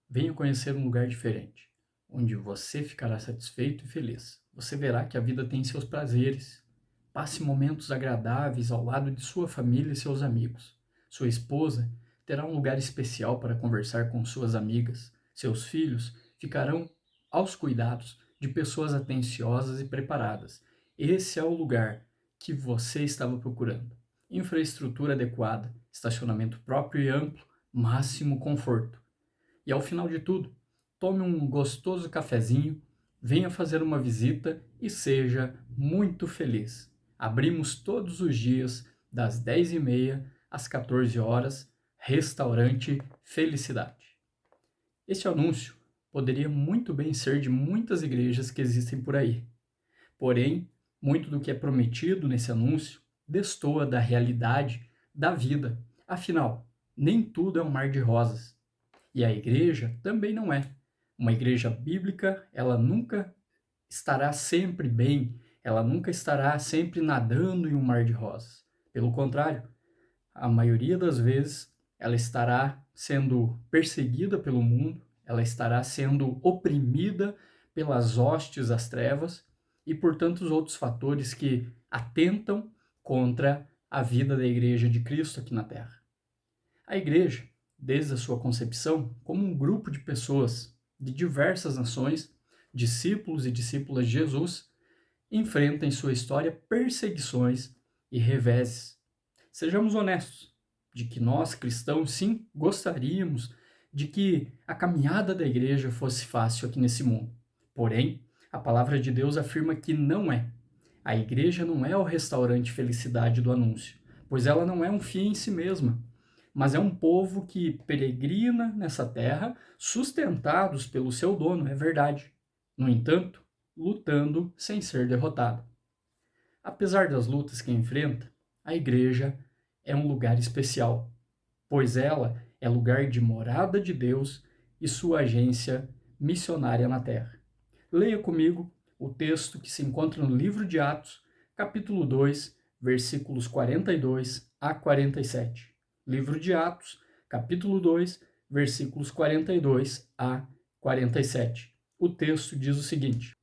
Venha conhecer um lugar diferente, onde você ficará satisfeito e feliz. Você verá que a vida tem seus prazeres. Passe momentos agradáveis ao lado de sua família e seus amigos. Sua esposa terá um lugar especial para conversar com suas amigas. Seus filhos ficarão aos cuidados de pessoas atenciosas e preparadas. Esse é o lugar que você estava procurando. Infraestrutura adequada, estacionamento próprio e amplo, máximo conforto. E ao final de tudo, tome um gostoso cafezinho, venha fazer uma visita e seja muito feliz. Abrimos todos os dias, das 10h30 às 14 horas, Restaurante Felicidade. Este anúncio poderia muito bem ser de muitas igrejas que existem por aí. Porém, muito do que é prometido nesse anúncio destoa da realidade da vida. Afinal, nem tudo é um mar de rosas. E a igreja também não é. Uma igreja bíblica, ela nunca estará sempre bem, ela nunca estará sempre nadando em um mar de rosas. Pelo contrário, a maioria das vezes ela estará sendo perseguida pelo mundo, ela estará sendo oprimida pelas hostes das trevas e por tantos outros fatores que atentam contra a vida da igreja de Cristo aqui na Terra. A igreja, desde a sua concepção, como um grupo de pessoas de diversas nações, discípulos e discípulas de Jesus, enfrenta em sua história perseguições e reveses. Sejamos honestos, de que nós, cristãos, sim, gostaríamos de que a caminhada da igreja fosse fácil aqui nesse mundo. Porém, a palavra de Deus afirma que não é. A igreja não é o restaurante felicidade do anúncio, pois ela não é um fim em si mesma, mas é um povo que peregrina nessa terra, sustentados pelo seu dono, é verdade. No entanto, lutando sem ser derrotado. Apesar das lutas que enfrenta, a igreja é um lugar especial, pois ela é lugar de morada de Deus e sua agência missionária na terra. Leia comigo o texto que se encontra no livro de Atos, capítulo 2, versículos 42 a 47. Livro de Atos, capítulo 2, versículos 42 a 47. O texto diz o seguinte: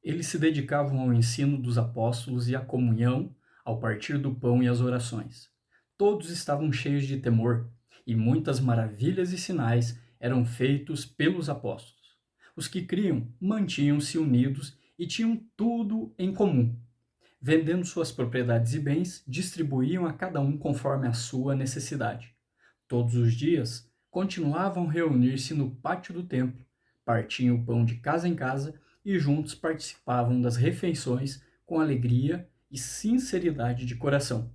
Eles se dedicavam ao ensino dos apóstolos e à comunhão, ao partir do pão e às orações. Todos estavam cheios de temor, e muitas maravilhas e sinais eram feitos pelos apóstolos. Os que criam mantinham-se unidos e tinham tudo em comum. Vendendo suas propriedades e bens, distribuíam a cada um conforme a sua necessidade. Todos os dias, continuavam a reunir-se no pátio do templo, partiam o pão de casa em casa e juntos participavam das refeições com alegria e sinceridade de coração,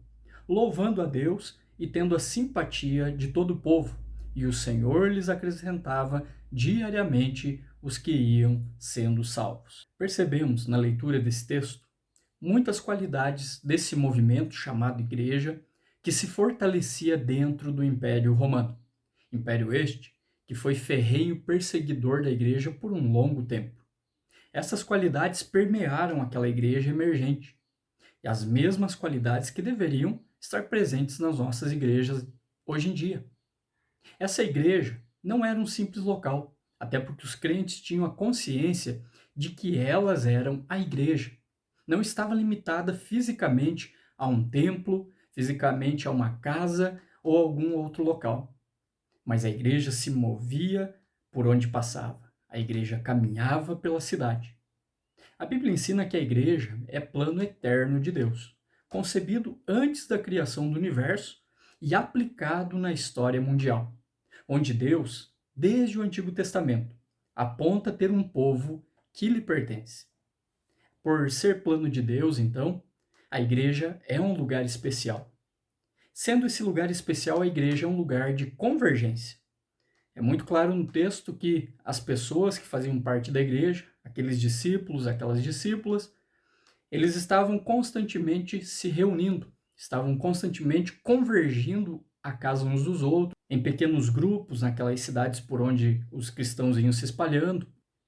louvando a Deus e tendo a simpatia de todo o povo, e o Senhor lhes acrescentava diariamente os que iam sendo salvos. Percebemos na leitura desse texto muitas qualidades desse movimento chamado igreja que se fortalecia dentro do Império Romano. Império este que foi ferrenho perseguidor da igreja por um longo tempo. Essas qualidades permearam aquela igreja emergente, e as mesmas qualidades que deveriam estar presentes nas nossas igrejas hoje em dia. Essa igreja não era um simples local, até porque os crentes tinham a consciência de que elas eram a igreja. Não estava limitada fisicamente a um templo, fisicamente a uma casa ou algum outro local. Mas a igreja se movia por onde passava. A igreja caminhava pela cidade. A Bíblia ensina que a igreja é plano eterno de Deus, concebido antes da criação do universo e aplicado na história mundial, onde Deus, desde o Antigo Testamento, aponta ter um povo que lhe pertence. Por ser plano de Deus, então, a igreja é um lugar especial. Sendo esse lugar especial, a igreja é um lugar de convergência. É muito claro no texto que as pessoas que faziam parte da igreja, aqueles discípulos, aquelas discípulas, eles estavam constantemente se reunindo, estavam constantemente convergindo à casa uns dos outros, em pequenos grupos, naquelas cidades por onde os cristãos iam se espalhando.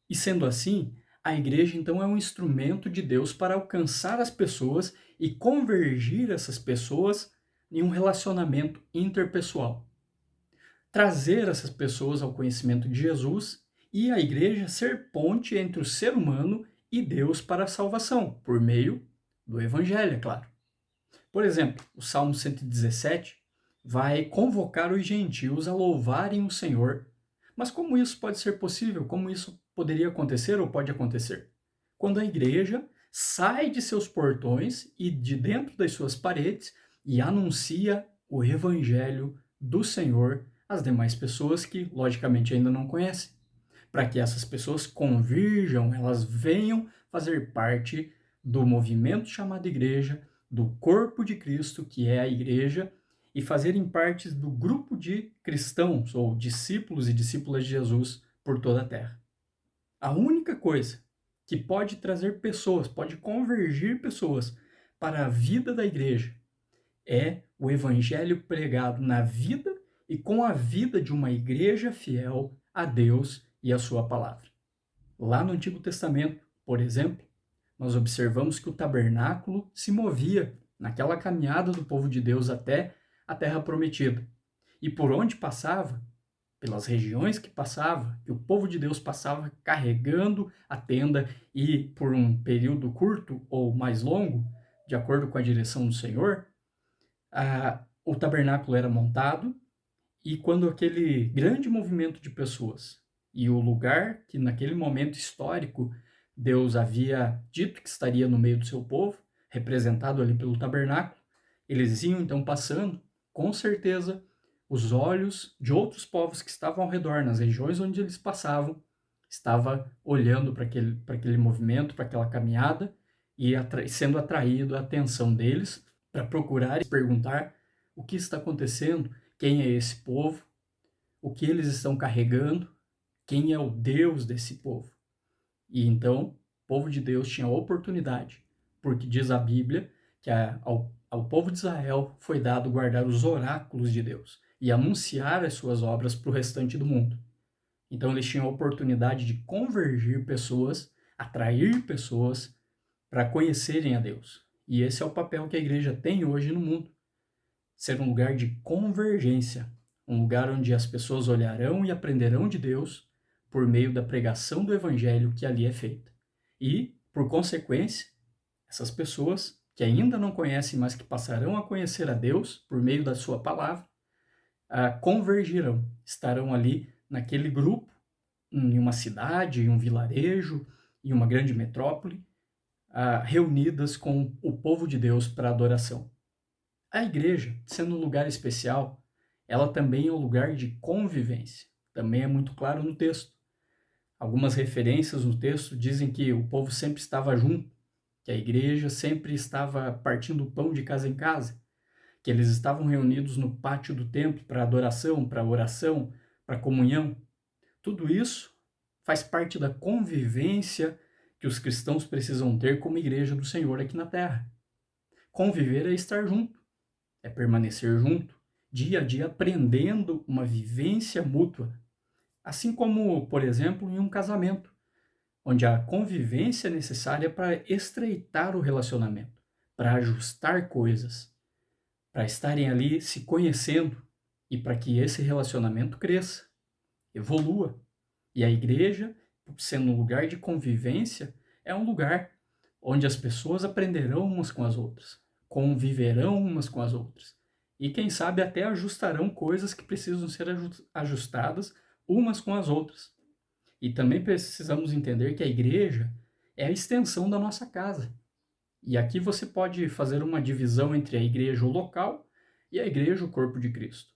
E sendo assim, a igreja então é um instrumento de Deus para alcançar as pessoas e convergir essas pessoas em um relacionamento interpessoal. trazer essas pessoas ao conhecimento de Jesus e a igreja ser ponte entre o ser humano e Deus para a salvação, por meio do evangelho, é claro. Por exemplo, o Salmo 117 vai convocar os gentios a louvarem o Senhor. Mas como isso pode ser possível? Como isso poderia acontecer ou pode acontecer? Quando a igreja sai de seus portões e de dentro das suas paredes e anuncia o evangelho do Senhor às demais pessoas que, logicamente, ainda não conhecem. Para que essas pessoas convirjam, elas venham fazer parte do movimento chamado igreja, do corpo de Cristo, que é a igreja, e fazerem parte do grupo de cristãos ou discípulos e discípulas de Jesus por toda a terra. A única coisa que pode trazer pessoas, pode convergir pessoas para a vida da igreja é o evangelho pregado na vida e com a vida de uma igreja fiel a Deus e a sua palavra. Lá no Antigo Testamento, por exemplo, nós observamos que o tabernáculo se movia naquela caminhada do povo de Deus até a terra prometida. E por onde passava, pelas regiões que passava, que o povo de Deus passava carregando a tenda e por um período curto ou mais longo, de acordo com a direção do Senhor, o tabernáculo era montado e quando aquele grande movimento de pessoas e o lugar que naquele momento histórico Deus havia dito que estaria no meio do seu povo, representado ali pelo tabernáculo, eles iam então passando, com certeza, os olhos de outros povos que estavam ao redor, nas regiões onde eles passavam, estava olhando para aquele movimento, para aquela caminhada e sendo atraído a atenção deles para procurar e perguntar o que está acontecendo, quem é esse povo, o que eles estão carregando, quem é o Deus desse povo. E então, o povo de Deus tinha a oportunidade, porque diz a Bíblia que ao povo de Israel foi dado guardar os oráculos de Deus e anunciar as suas obras para o restante do mundo. Então, eles tinham a oportunidade de convergir pessoas, atrair pessoas para conhecerem a Deus. E esse é o papel que a igreja tem hoje no mundo. Ser um lugar de convergência, um lugar onde as pessoas olharão e aprenderão de Deus por meio da pregação do evangelho que ali é feita. E, por consequência, essas pessoas que ainda não conhecem, mas que passarão a conhecer a Deus por meio da sua palavra, convergirão, estarão ali naquele grupo, em uma cidade, em um vilarejo, em uma grande metrópole, reunidas com o povo de Deus para adoração. A igreja, sendo um lugar especial, ela também é um lugar de convivência. Também é muito claro no texto. Algumas referências no texto dizem que o povo sempre estava junto, que a igreja sempre estava partindo o pão de casa em casa, que eles estavam reunidos no pátio do templo para adoração, para oração, para comunhão. Tudo isso faz parte da convivência que os cristãos precisam ter como igreja do Senhor aqui na terra. Conviver é estar junto, é permanecer junto, dia a dia aprendendo uma vivência mútua. Assim como, por exemplo, em um casamento, onde a convivência é necessária para estreitar o relacionamento, para ajustar coisas, para estarem ali se conhecendo e para que esse relacionamento cresça, evolua. E a igreja, sendo um lugar de convivência, é um lugar onde as pessoas aprenderão umas com as outras, conviverão umas com as outras. E quem sabe até ajustarão coisas que precisam ser ajustadas umas com as outras. E também precisamos entender que a igreja é a extensão da nossa casa. E aqui você pode fazer uma divisão entre a igreja local e a igreja, o corpo de Cristo.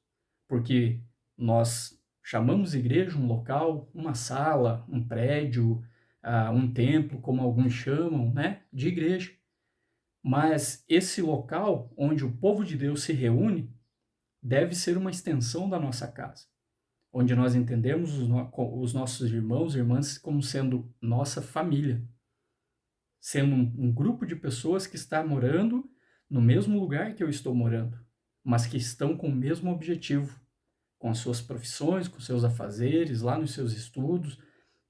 Porque nós chamamos igreja um local, uma sala, um prédio, um templo, como alguns chamam, né, de igreja. Mas esse local onde o povo de Deus se reúne deve ser uma extensão da nossa casa, onde nós entendemos os nossos irmãos e irmãs como sendo nossa família, sendo um grupo de pessoas que está morando no mesmo lugar que eu estou morando, mas que estão com o mesmo objetivo, com as suas profissões, com seus afazeres, lá nos seus estudos,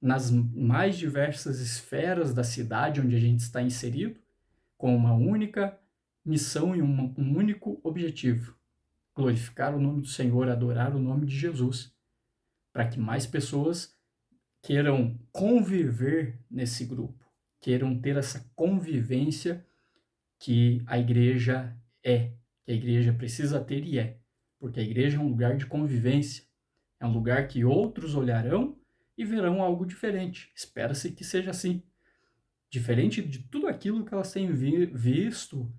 nas mais diversas esferas da cidade onde a gente está inserido, com uma única missão e um único objetivo: glorificar o nome do Senhor, adorar o nome de Jesus, para que mais pessoas queiram conviver nesse grupo, queiram ter essa convivência que a igreja que a igreja precisa ter e porque a igreja é um lugar de convivência, é um lugar que outros olharão e verão algo diferente. Espera-se que seja assim, diferente de tudo aquilo que elas têm visto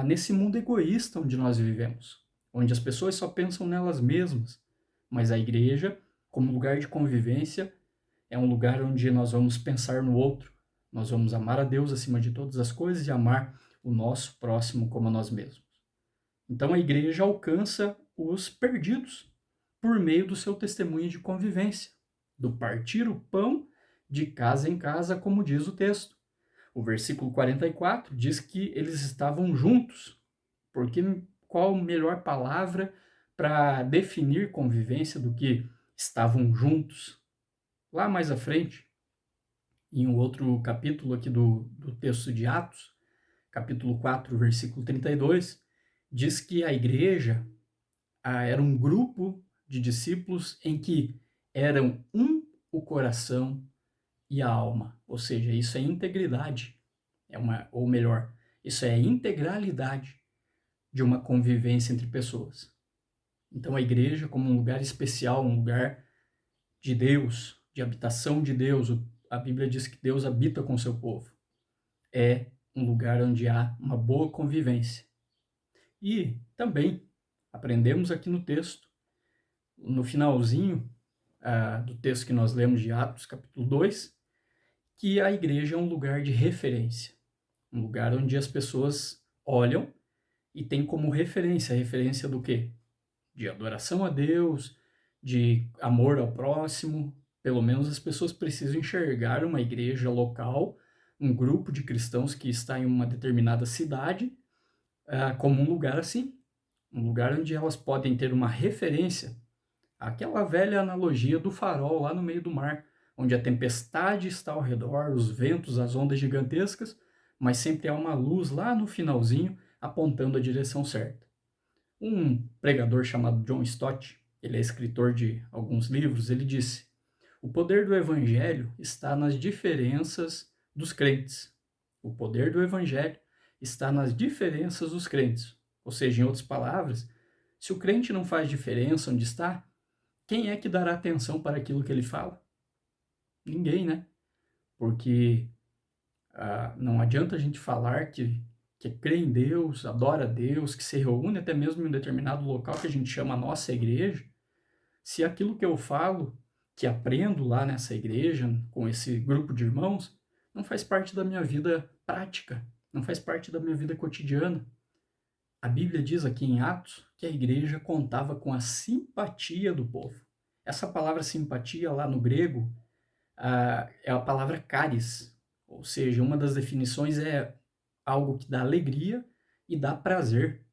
nesse mundo egoísta onde nós vivemos, onde as pessoas só pensam nelas mesmas, mas a igreja, como lugar de convivência, é um lugar onde nós vamos pensar no outro, nós vamos amar a Deus acima de todas as coisas e amar o nosso próximo como a nós mesmos. Então a igreja alcança os perdidos por meio do seu testemunho de convivência, do partir o pão de casa em casa, como diz o texto. O versículo 44 diz que eles estavam juntos, porque qual melhor palavra para definir convivência do que estavam juntos? Lá mais à frente, em um outro capítulo aqui do texto de Atos, capítulo 4, versículo 32, diz que a igreja era um grupo de discípulos em que eram o coração e a alma, ou seja, isso é integridade, ou melhor, isso é a integralidade de uma convivência entre pessoas. Então a igreja, como um lugar especial, um lugar de Deus, de habitação de Deus, a Bíblia diz que Deus habita com seu povo, é um lugar onde há uma boa convivência. E também aprendemos aqui no texto, no finalzinho do texto que nós lemos de Atos, capítulo 2, que a igreja é um lugar de referência, um lugar onde as pessoas olham e tem como referência do quê? De adoração a Deus, de amor ao próximo. Pelo menos as pessoas precisam enxergar uma igreja local, um grupo de cristãos que está em uma determinada cidade, como um lugar assim, um lugar onde elas podem ter uma referência, aquela velha analogia do farol lá no meio do mar, onde a tempestade está ao redor, os ventos, as ondas gigantescas, mas sempre há uma luz lá no finalzinho apontando a direção certa. Um pregador chamado John Stott, ele é escritor de alguns livros, ele disse: o poder do evangelho está nas diferenças dos crentes. O poder do evangelho está nas diferenças dos crentes. Ou seja, em outras palavras, se o crente não faz diferença onde está, quem é que dará atenção para aquilo que ele fala? Ninguém, né? Porque não adianta a gente falar que crê em Deus, adora a Deus, que se reúne até mesmo em um determinado local que a gente chama a nossa igreja, se aquilo que eu falo, que aprendo lá nessa igreja, com esse grupo de irmãos, não faz parte da minha vida prática, não faz parte da minha vida cotidiana. A Bíblia diz aqui em Atos que a igreja contava com a simpatia do povo. Essa palavra simpatia lá no grego é a palavra charis, ou seja, uma das definições é algo que dá alegria e dá prazer.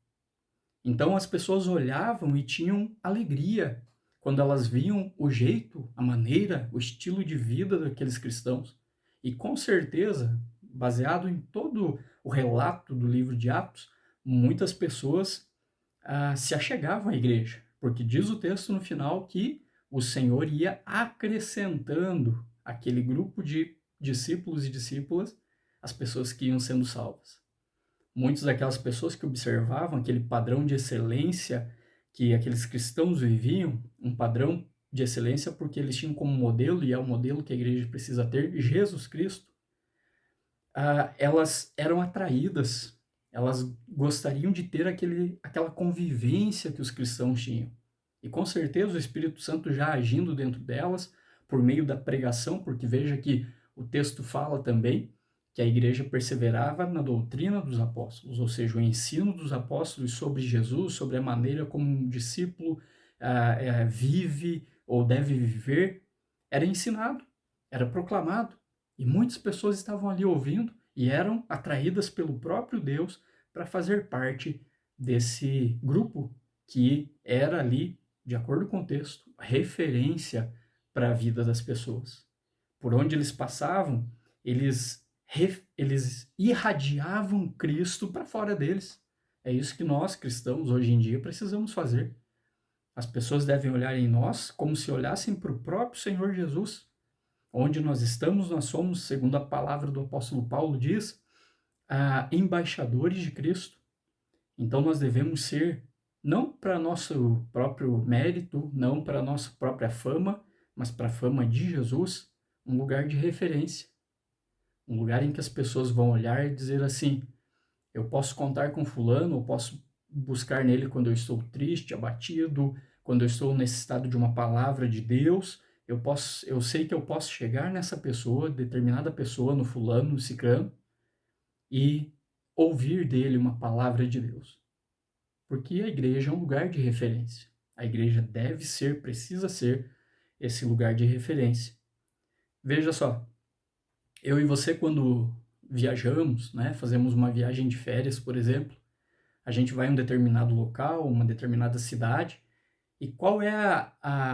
Então as pessoas olhavam e tinham alegria quando elas viam o jeito, a maneira, o estilo de vida daqueles cristãos. E com certeza, baseado em todo o relato do livro de Atos, muitas pessoas se achegavam à igreja, porque diz o texto no final que o Senhor ia acrescentando aquele grupo de discípulos e discípulas, as pessoas que iam sendo salvas. Muitas daquelas pessoas que observavam aquele padrão de excelência que aqueles cristãos viviam, um padrão de excelência porque eles tinham como modelo, e é o modelo que a igreja precisa ter, Jesus Cristo, elas eram atraídas, elas gostariam de ter aquela convivência que os cristãos tinham. E com certeza o Espírito Santo já agindo dentro delas, por meio da pregação, porque veja que o texto fala também que a igreja perseverava na doutrina dos apóstolos, ou seja, o ensino dos apóstolos sobre Jesus, sobre a maneira como um discípulo vive ou deve viver, era ensinado, era proclamado. E muitas pessoas estavam ali ouvindo e eram atraídas pelo próprio Deus para fazer parte desse grupo que era ali, de acordo com o texto, referência para a vida das pessoas. Por onde eles passavam, eles irradiavam Cristo para fora deles. É isso que nós, cristãos, hoje em dia precisamos fazer. As pessoas devem olhar em nós como se olhassem para o próprio Senhor Jesus. Onde nós estamos, nós somos, segundo a palavra do apóstolo Paulo diz, embaixadores de Cristo. Então nós devemos ser, não para nosso próprio mérito, não para nossa própria fama, mas para a fama de Jesus, um lugar de referência. Um lugar em que as pessoas vão olhar e dizer assim, eu posso contar com fulano, eu posso buscar nele quando eu estou triste, abatido, quando eu estou necessitado de uma palavra de Deus, eu sei que eu posso chegar nessa pessoa, determinada pessoa, no fulano, no cicrano, e ouvir dele uma palavra de Deus. Porque a igreja é um lugar de referência. A igreja deve ser, precisa ser esse lugar de referência. Veja só, eu e você quando viajamos, né, fazemos uma viagem de férias, por exemplo, a gente vai em um determinado local, uma determinada cidade, e qual é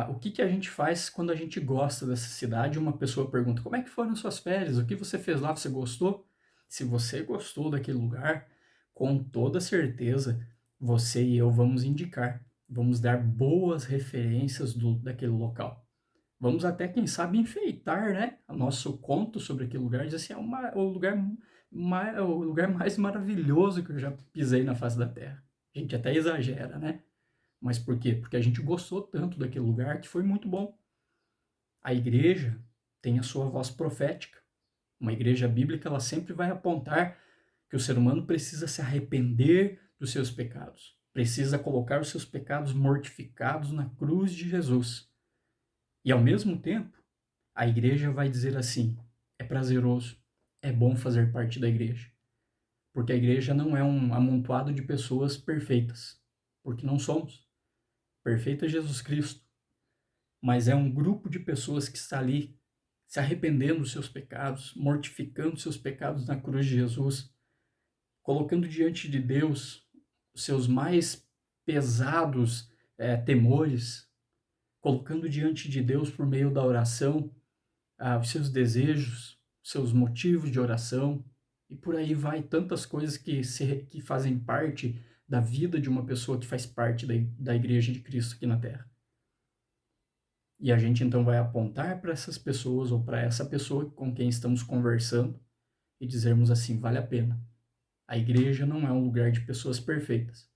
o que a gente faz quando a gente gosta dessa cidade? Uma pessoa pergunta, como é que foram suas férias? O que você fez lá? Você gostou? Se você gostou daquele lugar, com toda certeza, você e eu vamos indicar, vamos dar boas referências daquele local. Vamos até, quem sabe, enfeitar, né, o nosso conto sobre aquele lugar, dizer assim, o lugar mais maravilhoso que eu já pisei na face da terra. A gente até exagera, né? Mas por quê? Porque a gente gostou tanto daquele lugar que foi muito bom. A igreja tem a sua voz profética. Uma igreja bíblica, ela sempre vai apontar que o ser humano precisa se arrepender dos seus pecados. Precisa colocar os seus pecados mortificados na cruz de Jesus. E ao mesmo tempo, a igreja vai dizer assim, é prazeroso, é bom fazer parte da igreja. Porque a igreja não é um amontoado de pessoas perfeitas. Porque não somos. Perfeito é Jesus Cristo, mas é um grupo de pessoas que está ali se arrependendo dos seus pecados, mortificando seus pecados na cruz de Jesus, colocando diante de Deus os seus mais pesados temores, colocando diante de Deus por meio da oração os seus desejos, os seus motivos de oração, e por aí vai tantas coisas que fazem parte da vida de uma pessoa que faz parte da Igreja de Cristo aqui na Terra. E a gente então vai apontar para essas pessoas ou para essa pessoa com quem estamos conversando e dizermos assim, vale a pena. A igreja não é um lugar de pessoas perfeitas,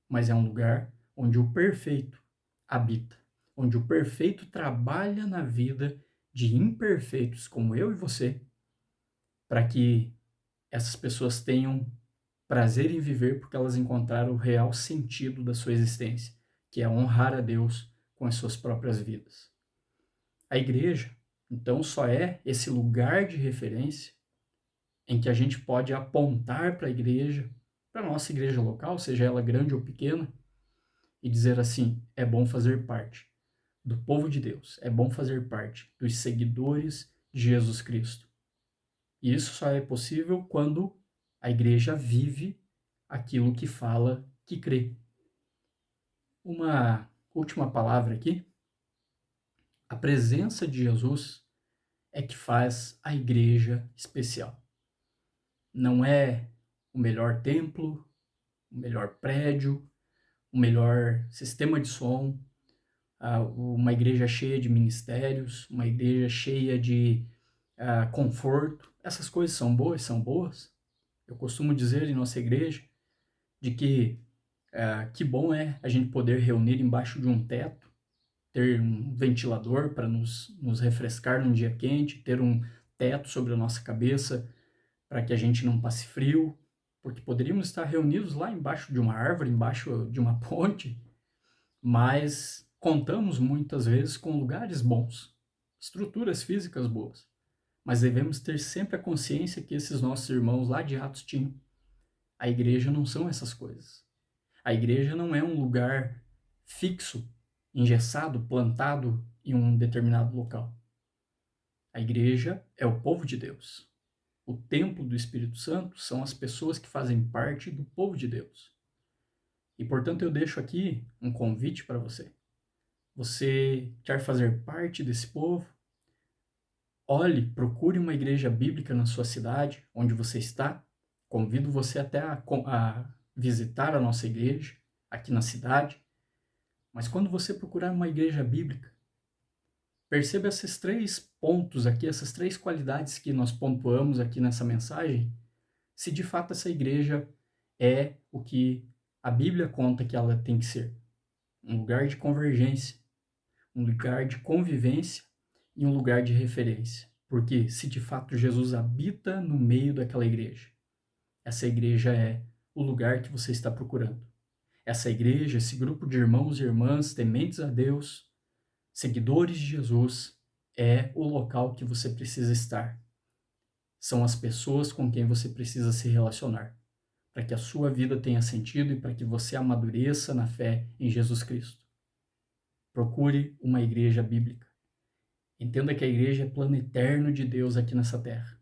mas é um lugar onde o perfeito habita, onde o perfeito trabalha na vida de imperfeitos como eu e você, para que essas pessoas tenham prazer em viver porque elas encontraram o real sentido da sua existência, que é honrar a Deus com as suas próprias vidas. A igreja, então, só é esse lugar de referência em que a gente pode apontar para a igreja, para a nossa igreja local, seja ela grande ou pequena, e dizer assim, é bom fazer parte do povo de Deus, é bom fazer parte dos seguidores de Jesus Cristo. E isso só é possível quando a igreja vive aquilo que fala, que crê. Uma última palavra aqui. A presença de Jesus é que faz a igreja especial. Não é o melhor templo, o melhor prédio, o melhor sistema de som, uma igreja cheia de ministérios, uma igreja cheia de conforto. Essas coisas são boas, são boas. Eu costumo dizer em nossa igreja de que bom é a gente poder reunir embaixo de um teto, ter um ventilador para nos refrescar num dia quente, ter um teto sobre a nossa cabeça para que a gente não passe frio, porque poderíamos estar reunidos lá embaixo de uma árvore, embaixo de uma ponte, mas contamos muitas vezes com lugares bons, estruturas físicas boas, mas devemos ter sempre a consciência que esses nossos irmãos lá de Atos tinham. A igreja não são essas coisas. A igreja não é um lugar fixo, engessado, plantado em um determinado local. A igreja é o povo de Deus. O templo do Espírito Santo são as pessoas que fazem parte do povo de Deus. E, portanto, eu deixo aqui um convite para você. Você quer fazer parte desse povo? Olhe, procure uma igreja bíblica na sua cidade, onde você está. Convido você até a visitar a nossa igreja aqui na cidade, mas quando você procurar uma igreja bíblica, perceba esses 3 pontos aqui, essas 3 qualidades que nós pontuamos aqui nessa mensagem, se de fato essa igreja é o que a Bíblia conta que ela tem que ser. Um lugar de convergência, um lugar de convivência e um lugar de referência. Porque se de fato Jesus habita no meio daquela igreja, essa igreja é o lugar que você está procurando. Essa igreja, esse grupo de irmãos e irmãs tementes a Deus, seguidores de Jesus, é o local que você precisa estar. São as pessoas com quem você precisa se relacionar, para que a sua vida tenha sentido e para que você amadureça na fé em Jesus Cristo. Procure uma igreja bíblica. Entenda que a igreja é plano eterno de Deus aqui nessa terra.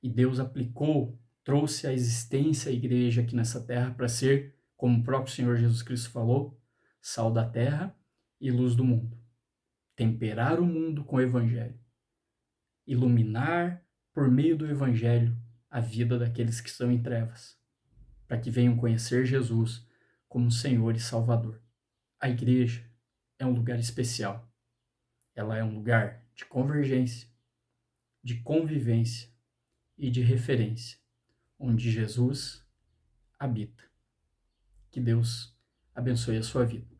E Deus trouxe à existência a igreja aqui nessa terra para ser, como o próprio Senhor Jesus Cristo falou, sal da terra e luz do mundo. Temperar o mundo com o evangelho. Iluminar por meio do evangelho a vida daqueles que estão em trevas, para que venham conhecer Jesus como Senhor e Salvador. A igreja é um lugar especial. Ela é um lugar de convergência, de convivência e de referência, onde Jesus habita. Que Deus abençoe a sua vida.